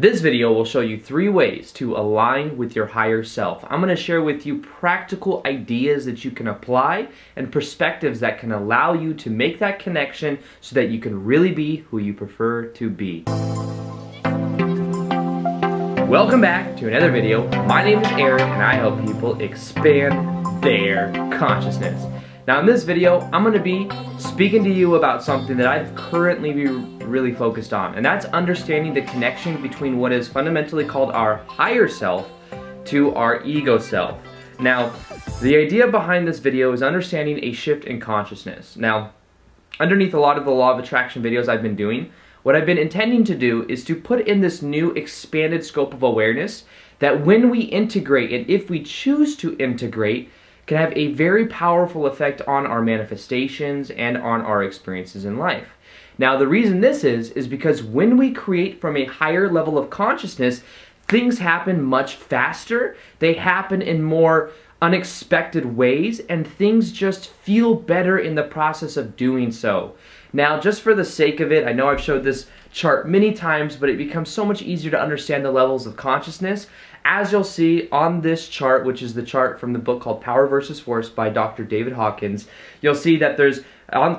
This video will show you 3 ways to align with your higher self. I'm going to share with you practical ideas that you can apply and perspectives that can allow you to make that connection so that you can really be who you prefer to be. Welcome back to another video. My name is Aaron and I help people expand their consciousness. Now in this video, I'm going to be speaking to you about something that I've currently been really focused on, and that's understanding the connection between what is fundamentally called our higher self to our ego self. Now, the idea behind this video is understanding a shift in consciousness. Now, underneath a lot of the law of attraction videos I've been doing, what I've been intending to do is to put in this new expanded scope of awareness that when we integrate, and if we choose to integrate, can have a very powerful effect on our manifestations and on our experiences in life. Now, the reason this is because when we create from a higher level of consciousness, things happen much faster, they happen in more unexpected ways, and things just feel better in the process of doing so. Now, just for the sake of it, I know I've showed this chart many times, but it becomes so much easier to understand the levels of consciousness. As you'll see on this chart, which is the chart from the book called Power versus Force by Dr. David Hawkins, you'll see that there's,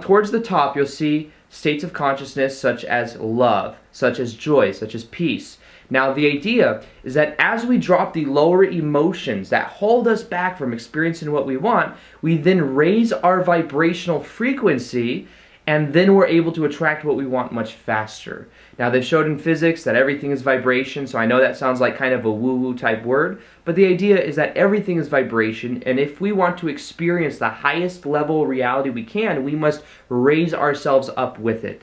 towards the top, you'll see states of consciousness such as love, such as joy, such as peace. Now, the idea is that as we drop the lower emotions that hold us back from experiencing what we want, we then raise our vibrational frequency, and then we're able to attract what we want much faster. Now, they've showed in physics that everything is vibration, so I know that sounds like kind of a woo-woo type word, but the idea is that everything is vibration, and if we want to experience the highest level reality we can, we must raise ourselves up with it.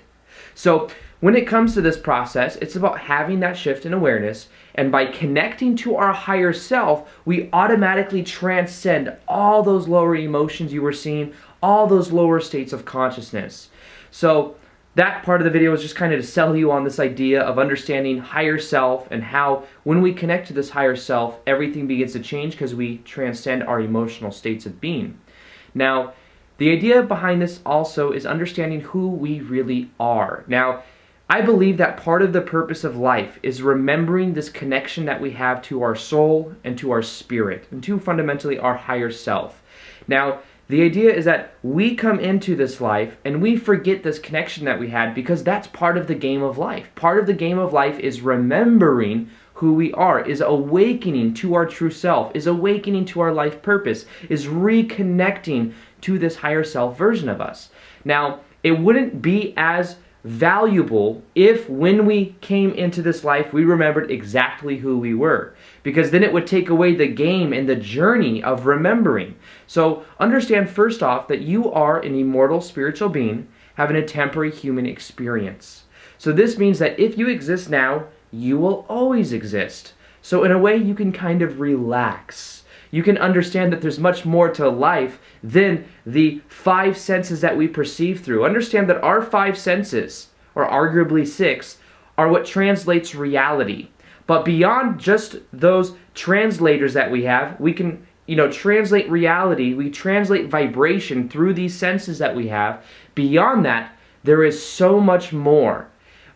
So, when it comes to this process, it's about having that shift in awareness, and by connecting to our higher self, we automatically transcend all those lower emotions you were seeing, all those lower states of consciousness. So that part of the video is just kind of to sell you on this idea of understanding higher self and how when we connect to this higher self, everything begins to change because we transcend our emotional states of being. Now, the idea behind this also is understanding who we really are. Now, I believe that part of the purpose of life is remembering this connection that we have to our soul and to our spirit, and to fundamentally our higher self. Now, the idea is that we come into this life and we forget this connection that we had because that's part of the game of life. Part of the game of life is remembering who we are, is awakening to our true self, is awakening to our life purpose, is reconnecting to this higher self version of us. Now, it wouldn't be as valuable if when we came into this life we remembered exactly who we were, because then it would take away the game and the journey of remembering. So understand first off that you are an immortal spiritual being having a temporary human experience. So this means that if you exist now, you will always exist. So in a way you can kind of relax. You can understand that there's much more to life than the 5 senses that we perceive through. Understand that our 5 senses, or arguably 6, are what translates reality. But beyond just those translators that we have, we can, translate reality, we translate vibration through these senses that we have. Beyond that, there is so much more.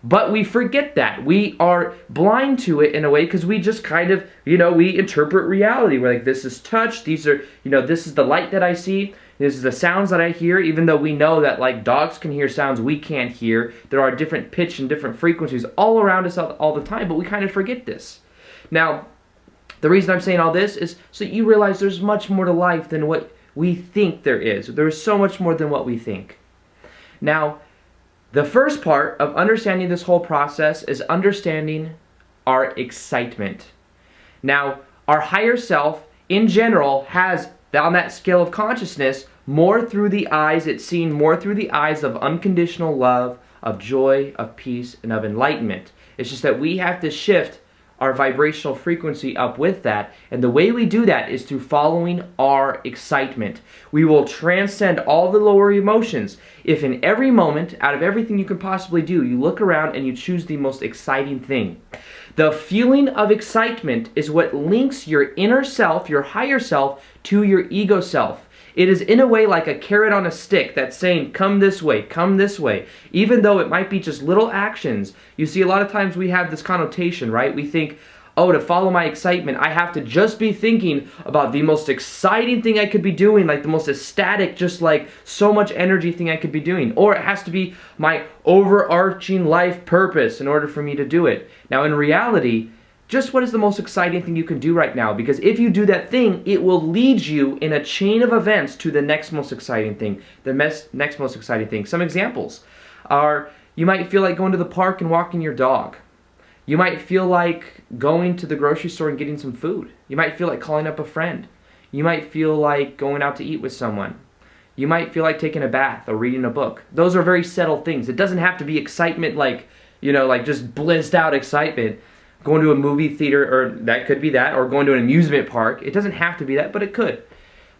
But we forget that. We are blind to it in a way because we just kind of, we interpret reality. We're like, this is touch, these are, this is the light that I see, this is the sounds that I hear, even though we know that like dogs can hear sounds we can't hear. There are different pitch and different frequencies all around us all the time, but we kind of forget this. Now, the reason I'm saying all this is so you realize there's much more to life than what we think there is. There's so much more than what we think. Now, the first part of understanding this whole process is understanding our excitement. Now, our higher self, in general, has, on that scale of consciousness, more through the eyes, it's seen more through the eyes of unconditional love, of joy, of peace, and of enlightenment. It's just that we have to shift our vibrational frequency up with that, and the way we do that is through following our excitement. We will transcend all the lower emotions if in every moment, out of everything you could possibly do, you look around and you choose the most exciting thing. The feeling of excitement is what links your inner self, your higher self, to your ego self. It is in a way like a carrot on a stick that's saying, come this way, even though it might be just little actions. You see, a lot of times we have this connotation, right? We think, oh, to follow my excitement, I have to just be thinking about the most exciting thing I could be doing, like the most ecstatic, just like so much energy thing I could be doing. Or it has to be my overarching life purpose in order for me to do it. Now, in reality, just what is the most exciting thing you can do right now? Because if you do that thing, it will lead you in a chain of events to the next most exciting thing, next most exciting thing. Some examples are, you might feel like going to the park and walking your dog. You might feel like going to the grocery store and getting some food. You might feel like calling up a friend. You might feel like going out to eat with someone. You might feel like taking a bath or reading a book. Those are very settled things. It doesn't have to be excitement like, like just blissed out excitement. Going to a movie theater, or that could be that, or going to an amusement park. It doesn't have to be that, but it could.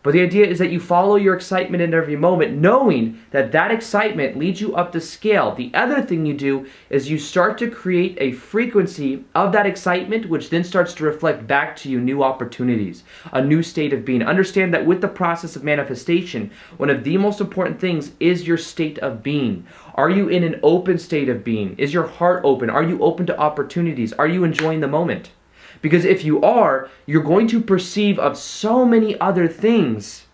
But the idea is that you follow your excitement in every moment, knowing that that excitement leads you up the scale. The other thing you do is you start to create a frequency of that excitement, which then starts to reflect back to you new opportunities, a new state of being. Understand that with the process of manifestation, one of the most important things is your state of being. Are you in an open state of being? Is your heart open? Are you open to opportunities? Are you enjoying the moment? Because if you are, you're going to perceive of so many other things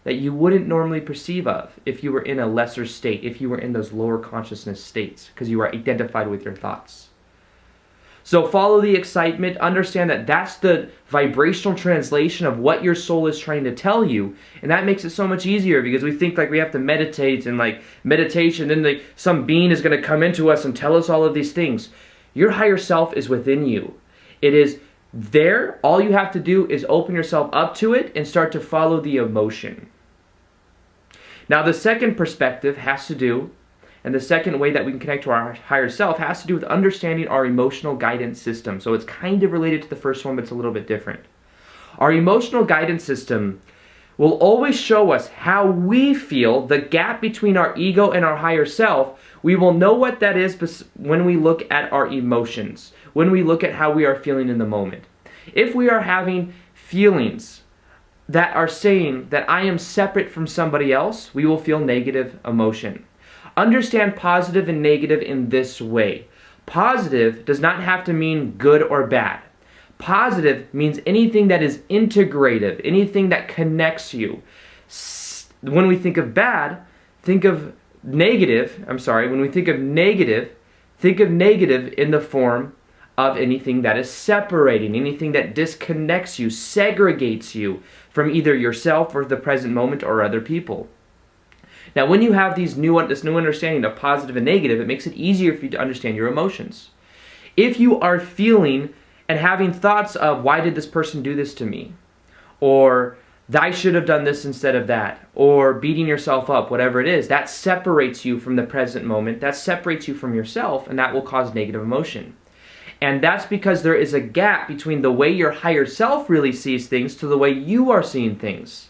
that you wouldn't normally perceive of if you were in a lesser state, if you were in those lower consciousness states, because you are identified with your thoughts. So follow the excitement, understand that that's the vibrational translation of what your soul is trying to tell you, and that makes it so much easier because we think like we have to meditate and like meditation, then some being is going to come into us and tell us all of these things. Your higher self is within you. It is there. All you have to do is open yourself up to it and start to follow the emotion. Now the second perspective has to do, and the second way that we can connect to our higher self has to do with understanding our emotional guidance system. So it's kind of related to the first one, but it's a little bit different. Our emotional guidance system will always show us how we feel, the gap between our ego and our higher self. We will know what that is when we look at our emotions, when we look at how we are feeling in the moment. If we are having feelings that are saying that I am separate from somebody else, we will feel negative emotion. Understand positive and negative in this way. Positive does not have to mean good or bad. Positive means anything that is integrative, anything that connects you. When we think of bad, think of negative, when we think of negative in the form of anything that is separating, anything that disconnects you, segregates you from either yourself or the present moment or other people. Now, when you have this new understanding of positive and negative, it makes it easier for you to understand your emotions. If you are feeling and having thoughts of, why did this person do this to me? Or, I should have done this instead of that. Or beating yourself up, whatever it is, that separates you from the present moment. That separates you from yourself, and that will cause negative emotion. And that's because there is a gap between the way your higher self really sees things to the way you are seeing things.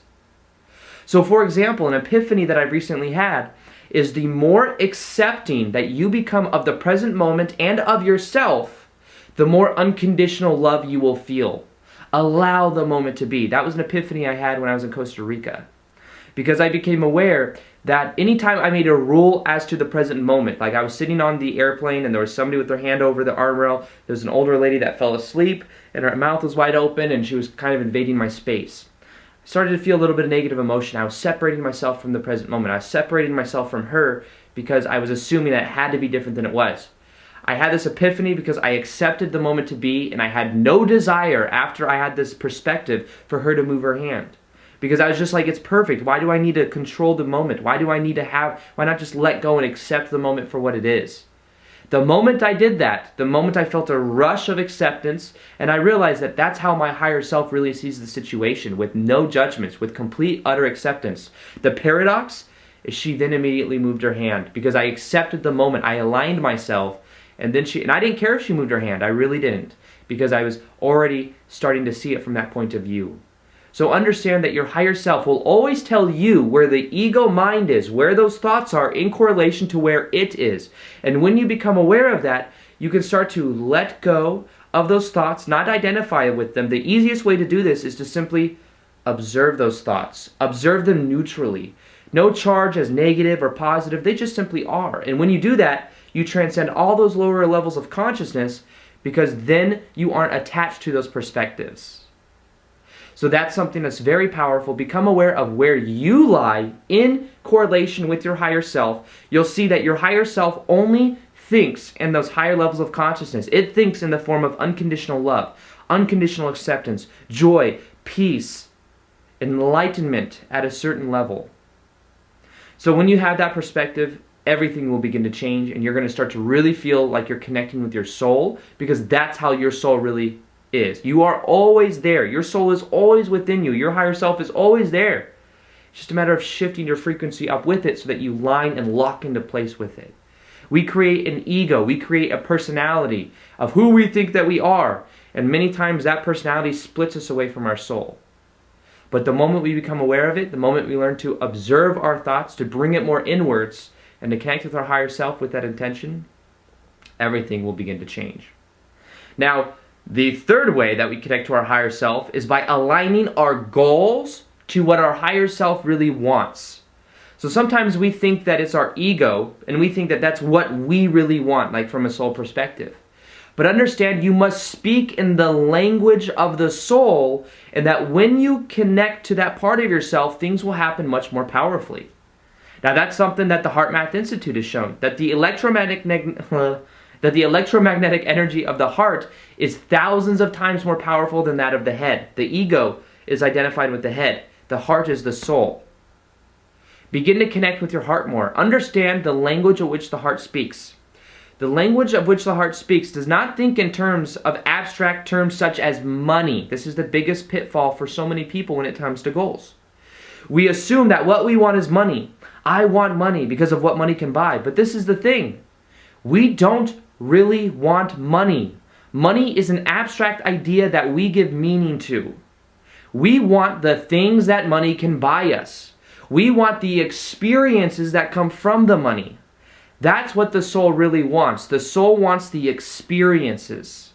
So for example, an epiphany that I've recently had is the more accepting that you become of the present moment and of yourself, the more unconditional love you will feel. Allow the moment to be. That was an epiphany I had when I was in Costa Rica. Because I became aware that anytime I made a rule as to the present moment, like I was sitting on the airplane and there was somebody with their hand over the armrest, there was an older lady that fell asleep and her mouth was wide open and she was kind of invading my space. I started to feel a little bit of negative emotion. I was separating myself from the present moment. I was separating myself from her because I was assuming that it had to be different than it was. I had this epiphany because I accepted the moment to be, and I had no desire after I had this perspective for her to move her hand. Because I was just like, it's perfect. Why do I need to control the moment? Why not just let go and accept the moment for what it is? The moment I did that, the moment I felt a rush of acceptance, and I realized that that's how my higher self really sees the situation, with no judgments, with complete, utter acceptance. The paradox is she then immediately moved her hand, because I accepted the moment, I aligned myself, and I didn't care if she moved her hand, I really didn't, because I was already starting to see it from that point of view. So understand that your higher self will always tell you where the ego mind is, where those thoughts are in correlation to where it is. And when you become aware of that, you can start to let go of those thoughts, not identify with them. The easiest way to do this is to simply observe those thoughts. Observe them neutrally. No charge as negative or positive. They just simply are. And when you do that, you transcend all those lower levels of consciousness because then you aren't attached to those perspectives. So that's something that's very powerful. Become aware of where you lie in correlation with your higher self. You'll see that your higher self only thinks in those higher levels of consciousness. It thinks in the form of unconditional love, unconditional acceptance, joy, peace, enlightenment at a certain level. So when you have that perspective, everything will begin to change and you're going to start to really feel like you're connecting with your soul, because that's how your soul really is. You are always there. Your soul is always within you. Your higher self is always there. It's just a matter of shifting your frequency up with it so that you line and lock into place with it. We create an ego. We create a personality of who we think that we are. And many times that personality splits us away from our soul. But the moment we become aware of it, the moment we learn to observe our thoughts, to bring it more inwards, and to connect with our higher self with that intention, everything will begin to change. Now, the third way that we connect to our higher self is by aligning our goals to what our higher self really wants. So sometimes we think that it's our ego, and we think that that's what we really want, like from a soul perspective. But understand, you must speak in the language of the soul, and that when you connect to that part of yourself, things will happen much more powerfully. Now that's something that the Heart Math Institute has shown, that the electromagnetic energy of the heart is thousands of times more powerful than that of the head. The ego is identified with the head. The heart is the soul. Begin to connect with your heart more. Understand the language of which the heart speaks. The language of which the heart speaks does not think in terms of abstract terms such as money. This is the biggest pitfall for so many people when it comes to goals. We assume that what we want is money. I want money because of what money can buy. But this is the thing. We don't really want money. Money is an abstract idea that we give meaning to. We want the things that money can buy us. We want the experiences that come from the money. That's what the soul really wants. The soul wants the experiences.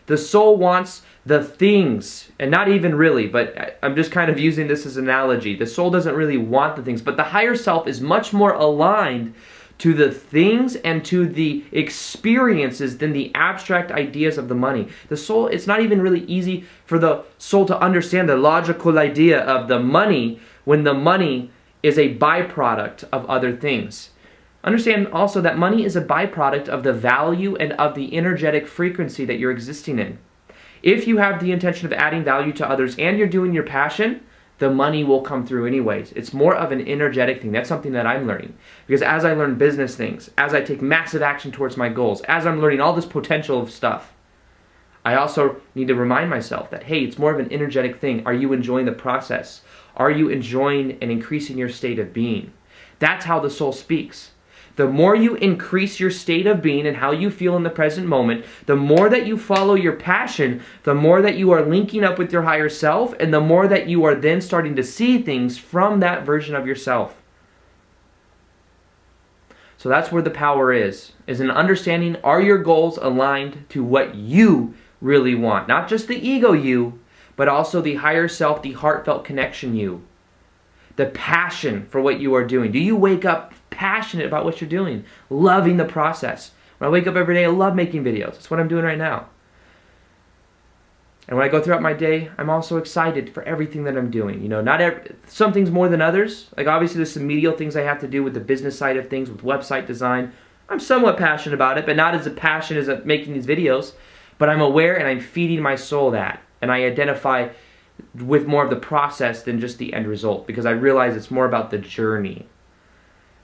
The soul wants the things, and not even really, but I'm just kind of using this as an analogy. The soul doesn't really want the things, but the higher self is much more aligned to the things and to the experiences than the abstract ideas of the money. The soul, it's not even really easy for the soul to understand the logical idea of the money when the money is a byproduct of other things. Understand also that money is a byproduct of the value and of the energetic frequency that you're existing in. If you have the intention of adding value to others and you're doing your passion, the money will come through anyways. It's more of an energetic thing. That's something that I'm learning. Because as I learn business things, as I take massive action towards my goals, as I'm learning all this potential of stuff, I also need to remind myself that, hey, it's more of an energetic thing. Are you enjoying the process? Are you enjoying and increasing your state of being? That's how the soul speaks. The more you increase your state of being and how you feel in the present moment, the more that you follow your passion, the more that you are linking up with your higher self, and the more that you are then starting to see things from that version of yourself. So that's where the power is in understanding, are your goals aligned to what you really want? Not just the ego you, but also the higher self, the heartfelt connection you. The passion for what you are doing. Do you wake up passionate about what you're doing? Loving the process. When I wake up every day, I love making videos. That's what I'm doing right now. And when I go throughout my day, I'm also excited for everything that I'm doing. You know, some things more than others. Like obviously there's some medial things I have to do with the business side of things, with website design. I'm somewhat passionate about it, but not as passionate as making these videos. But I'm aware and I'm feeding my soul that. And I identify with more of the process than just the end result, because I realize it's more about the journey.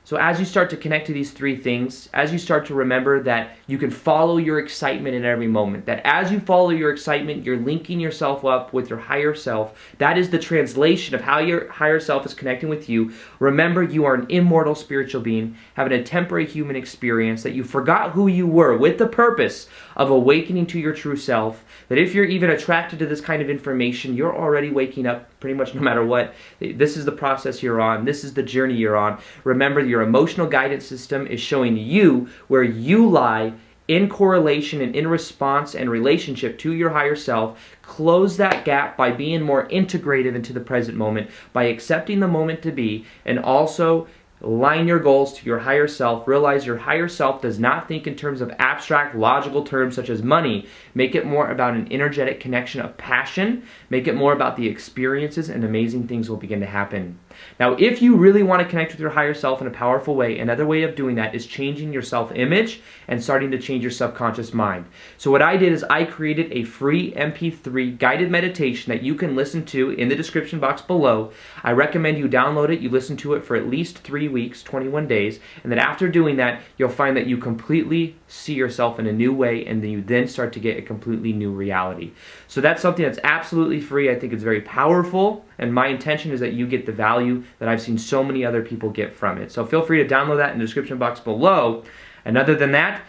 So as you start to connect to these three things, as you start to remember that you can follow your excitement in every moment, that as you follow your excitement, you're linking yourself up with your higher self. That is the translation of how your higher self is connecting with you. Remember, you are an immortal spiritual being, having a temporary human experience, that you forgot who you were with the purpose of awakening to your true self, that if you're even attracted to this kind of information, you're already waking up pretty much no matter what. This is the process you're on. This is the journey you're on. Remember, your emotional guidance system is showing you where you lie in correlation and in response and relationship to your higher self. Close that gap by being more integrative into the present moment, by accepting the moment to be, and also align your goals to your higher self. Realize your higher self does not think in terms of abstract, logical terms such as money. Make it more about an energetic connection of passion. Make it more about the experiences, and amazing things will begin to happen. Now, if you really want to connect with your higher self in a powerful way, another way of doing that is changing your self-image and starting to change your subconscious mind. So what I did is I created a free MP3 guided meditation that you can listen to in the description box below. I recommend you download it, you listen to it for at least 3 weeks, 21 days, and then after doing that, you'll find that you completely see yourself in a new way, and then you then start to get a completely new reality. So that's something that's absolutely free. I think it's very powerful, and my intention is that you get the value that I've seen so many other people get from it. So feel free to download that in the description box below. And other than that,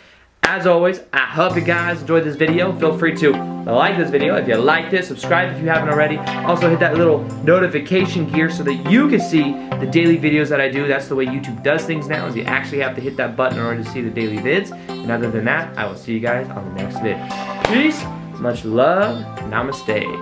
as always, I hope you guys enjoyed this video. Feel free to like this video if you liked it, subscribe if you haven't already. Also hit that little notification gear so that you can see the daily videos that I do. That's the way YouTube does things now, is you actually have to hit that button in order to see the daily vids. And other than that, I will see you guys on the next vid. Peace, much love, namaste.